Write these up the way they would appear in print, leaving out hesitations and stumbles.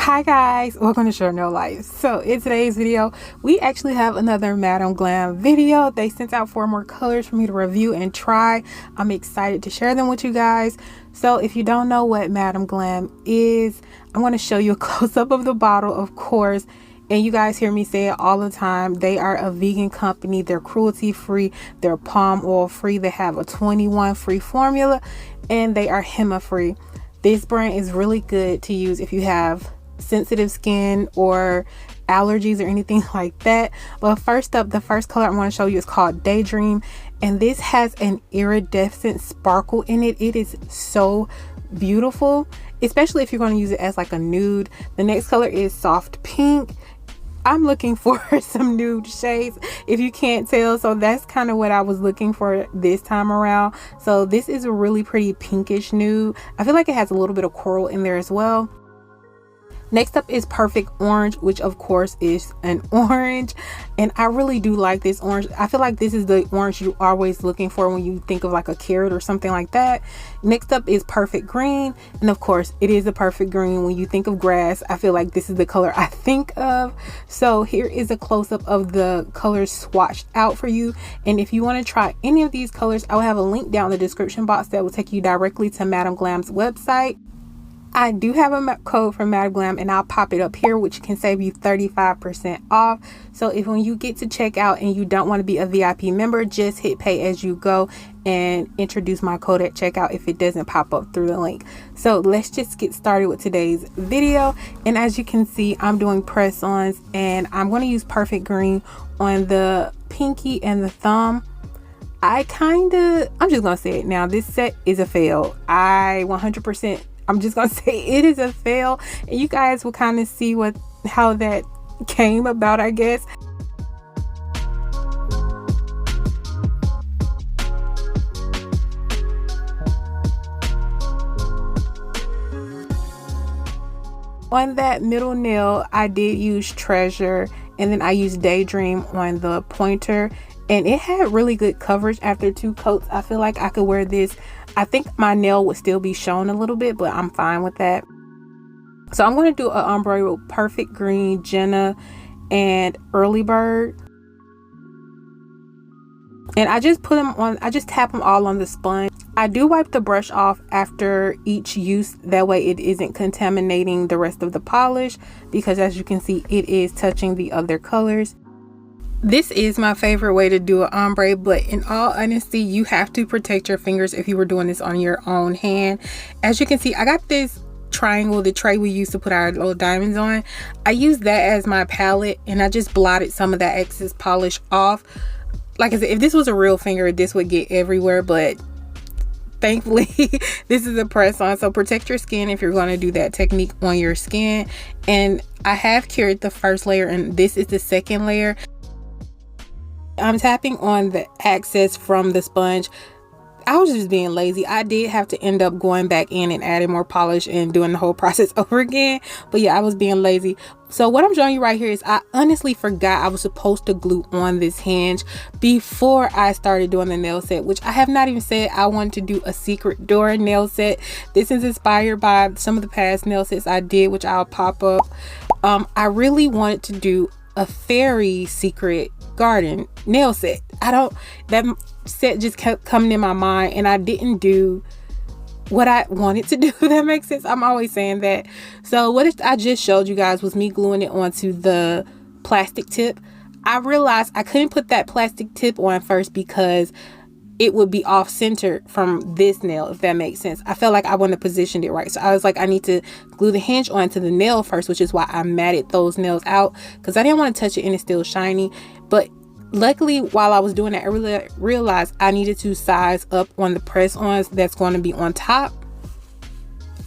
Hi guys, welcome to Short Nail Life. So in today's video, we actually have another Madam Glam video. They sent out 4 more colors for me to review and try. I'm excited to share them with you guys. So if you don't know what Madam Glam is, I'm going to show you a close-up of the bottle, of course. And you guys hear me say it all the time. They are a vegan company. They're cruelty-free. They're palm oil-free. They have a 21-free formula, and they are HEMA-free. This brand is really good to use if you have sensitive skin or allergies or anything like that. But first up, the first color I'm going to show you is called Daydream, and this has an iridescent sparkle in it. It is so beautiful, especially if you're going to use it as like a nude. The next color is Soft Pink. I'm looking for some nude shades, if you can't tell, so that's kind of what I was looking for this time around. So this is a really pretty pinkish nude. I feel like it has a little bit of coral in there as well. Next up is Perfect Orange, which of course is an orange, and I really do like this orange. I feel like this is the orange you're always looking for when you think of like a carrot or something like that. Next up is Perfect Green, and of course it is a perfect green. When you think of grass, I feel like this is the color I think of. So here is a close-up of the colors swatched out for you, and if you want to try any of these colors, I will have a link down in the description box that will take you directly to Madam Glam's website. I do have a code for Madam Glam, and I'll pop it up here, which can save you 35% off. So if when you get to checkout and you don't want to be a VIP member, just hit pay as you go and introduce my code at checkout if it doesn't pop up through the link. So let's just get started with today's video. And as you can see, I'm doing press-ons, and I'm going to use Perfect Green on the pinky and the thumb. I'm just going to say it now, this set is a fail. I'm just gonna say it is a fail, and you guys will kind of see how that came about, I guess. On that middle nail, I did use Treasure, and then I used Daydream on the pointer, and it had really good coverage after 2 coats. I feel like I could wear this. I think my nail would still be shown a little bit, but I'm fine with that. So I'm going to do an ombre with Perfect Green, Jenna, and Early Bird. And I just tap them all on the sponge. I do wipe the brush off after each use. That way it isn't contaminating the rest of the polish, because as you can see, it is touching the other colors. This is my favorite way to do an ombre, but in all honesty, you have to protect your fingers if you were doing this on your own hand. As you can see, I got this triangle, the tray we used to put our little diamonds on. I used that as my palette, and I just blotted some of that excess polish off. Like I said, if this was a real finger, this would get everywhere, but thankfully this is a press on, so protect your skin if you're going to do that technique on your skin. And I have cured the first layer, and this is the second layer. I'm tapping on the excess from the sponge. I was just being lazy. I did have to end up going back in and adding more polish and doing the whole process over again, but yeah, I was being lazy. So what I'm showing you right here is I honestly forgot I was supposed to glue on this hinge before I started doing the nail set, which I have not even said I wanted to do a secret door nail set. This is inspired by some of the past nail sets I did, which I'll pop up. I really wanted to do a fairy secret garden nail set. That set just kept coming in my mind, and I didn't do what I wanted to do. That makes sense. I'm always saying that. So what I just showed you guys was me gluing it onto the plastic tip. I realized I couldn't put that plastic tip on first because it would be off center from this nail, if that makes sense. I felt like I wouldn't have positioned it right. So I was like, I need to glue the hinge onto the nail first, which is why I matted those nails out, because I didn't want to touch it and it's still shiny. But luckily, while I was doing that, I realized I needed to size up on the press-ons that's going to be on top.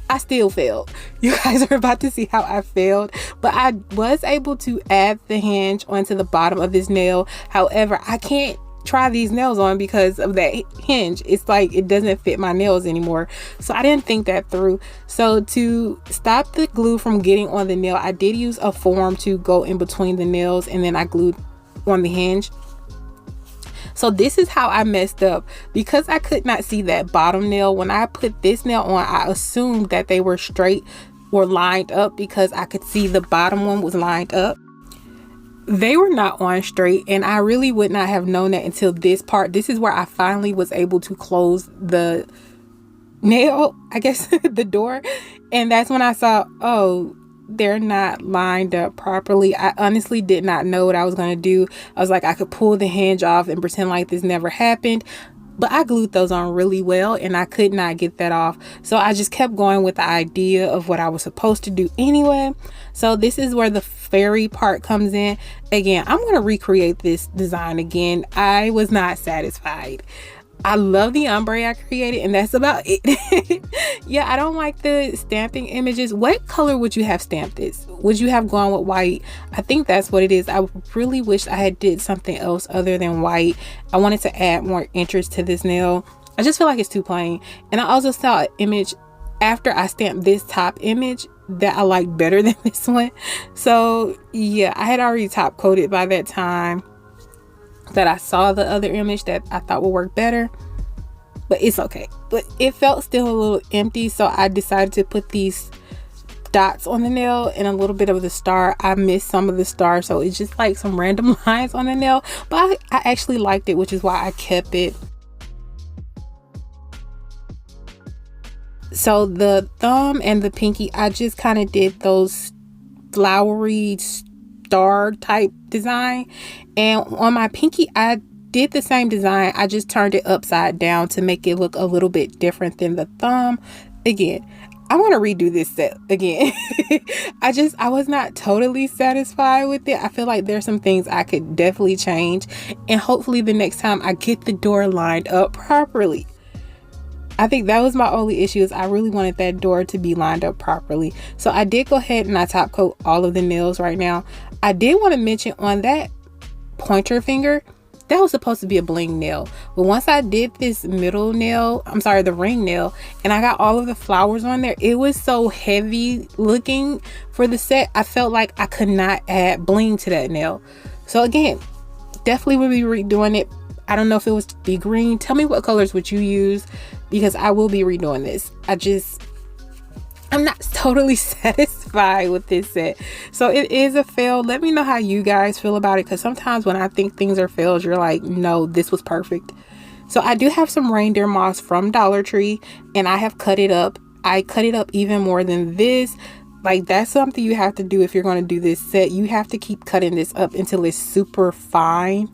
I still failed. You guys are about to see how I failed, but I was able to add the hinge onto the bottom of this nail. However, I can't try these nails on because of that hinge. It's like it doesn't fit my nails anymore, so I didn't think that through. So to stop the glue from getting on the nail, I did use a form to go in between the nails, and then I glued on the hinge. So this is how I messed up, because I could not see that bottom nail. When I put this nail on, I assumed that they were straight were lined up because I could see the bottom one was lined up. They were not on straight, and I really would not have known that until this part. This is where I finally was able to close the nail, I guess, the door, and that's when I saw, oh, they're not lined up properly. I honestly did not know what I was going to do. I was like, I could pull the hinge off and pretend like this never happened, but I glued those on really well and I could not get that off. So I just kept going with the idea of what I was supposed to do anyway. So this is where the fairy part comes in. Again, I'm going to recreate this design again. I was not satisfied. I love the ombre I created, and that's about it. Yeah, I don't like the stamping images. What color would you have stamped this? Would you have gone with white? I think that's what it is. I really wish I had did something else other than white. I wanted to add more interest to this nail. I just feel like it's too plain. And I also saw an image after I stamped this top image that I like better than this one. So yeah, I had already top coated by that time that I saw the other image that I thought would work better, but it's okay. But it felt still a little empty, so I decided to put these dots on the nail and a little bit of the star. I missed some of the star, so it's just like some random lines on the nail, but I actually liked it, which is why I kept it. So the thumb and the pinky, I just kind of did those flowery star type design, and on my pinky I did the same design. I just turned it upside down to make it look a little bit different than the thumb. Again, I want to redo this set again. I was not totally satisfied with it. I feel like there's some things I could definitely change, and hopefully the next time I get the door lined up properly. I think that was my only issue, is I really wanted that door to be lined up properly. So I did go ahead and I top coat all of the nails right now. I did want to mention on that pointer finger, that was supposed to be a bling nail. But once I did this middle nail, I'm sorry, the ring nail, and I got all of the flowers on there, it was so heavy looking for the set. I felt like I could not add bling to that nail. So again, definitely will be redoing it. I don't know if it was to be green. Tell me what colors would you use, because I will be redoing this. I'm not totally satisfied with this set. So it is a fail. Let me know how you guys feel about it, because sometimes when I think things are fails, you're like, no, this was perfect. So I do have some reindeer moss from Dollar Tree, and I have cut it up. I cut it up even more than this. Like, that's something you have to do if you're going to do this set. You have to keep cutting this up until it's super fine.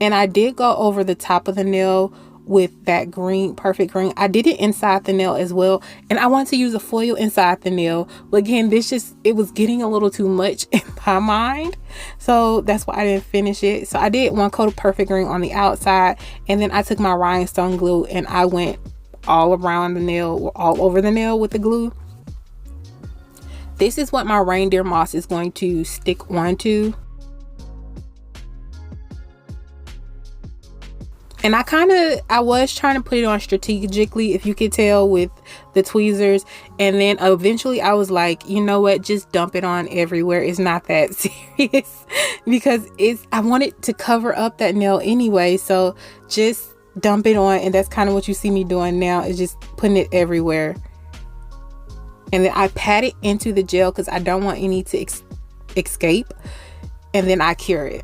And I did go over the top of the nail with that green, perfect green. I did it inside the nail as well, and I wanted to use a foil inside the nail, but again, it was getting a little too much in my mind, so that's why I didn't finish it. So I did one coat of perfect green on the outside, and then I took my rhinestone glue and I went all around the nail, all over the nail with the glue. This is what my reindeer moss is going to stick onto. And I was trying to put it on strategically, if you could tell, with the tweezers. And then eventually I was like, you know what, just dump it on everywhere. It's not that serious, because I wanted to cover up that nail anyway. So just dump it on. And that's kind of what you see me doing now, is just putting it everywhere. And then I pat it into the gel because I don't want any to escape. And then I cure it.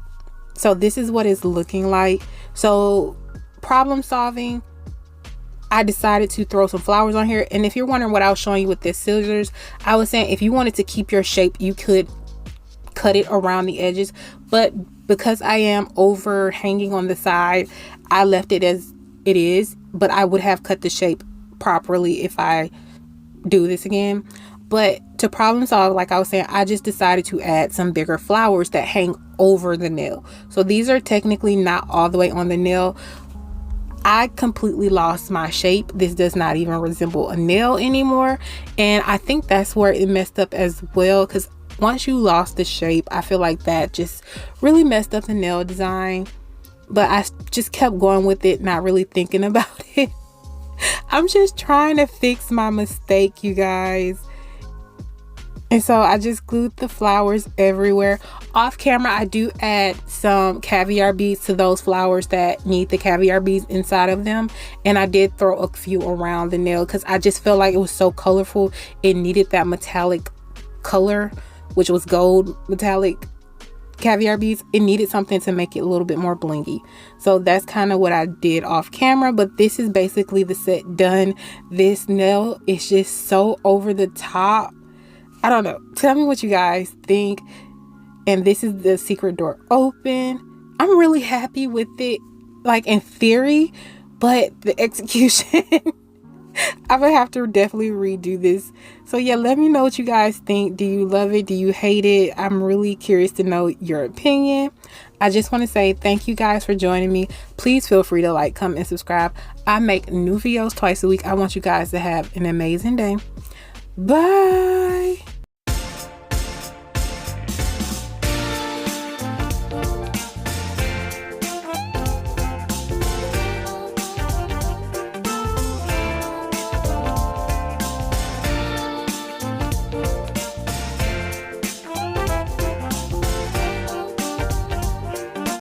So this is what it's looking like. So problem solving, I decided to throw some flowers on here. And if you're wondering what I was showing you with this scissors, I was saying if you wanted to keep your shape, you could cut it around the edges. But because I am overhanging on the side, I left it as it is. But I would have cut the shape properly if I do this again. But to problem solve, like I was saying, I just decided to add some bigger flowers that hang over the nail. So these are technically not all the way on the nail. I completely lost my shape. This does not even resemble a nail anymore. And I think that's where it messed up as well, because once you lost the shape, I feel like that just really messed up the nail design. But I just kept going with it, not really thinking about it. I'm just trying to fix my mistake, you guys. And so I just glued the flowers everywhere. Off camera, I do add some caviar beads to those flowers that need the caviar beads inside of them. And I did throw a few around the nail because I just felt like it was so colorful. It needed that metallic color, which was gold metallic caviar beads. It needed something to make it a little bit more blingy. So that's kind of what I did off camera, but this is basically the set done. This nail is just so over the top. I don't know. Tell me what you guys think. And this is the secret door open. I'm really happy with it, like in theory, but the execution, I'm gonna have to definitely redo this. So yeah, let me know what you guys think. Do you love it? Do you hate it? I'm really curious to know your opinion. I just want to say thank you guys for joining me. Please feel free to like, comment, and subscribe. I make new videos twice a week. I want you guys to have an amazing day. Bye.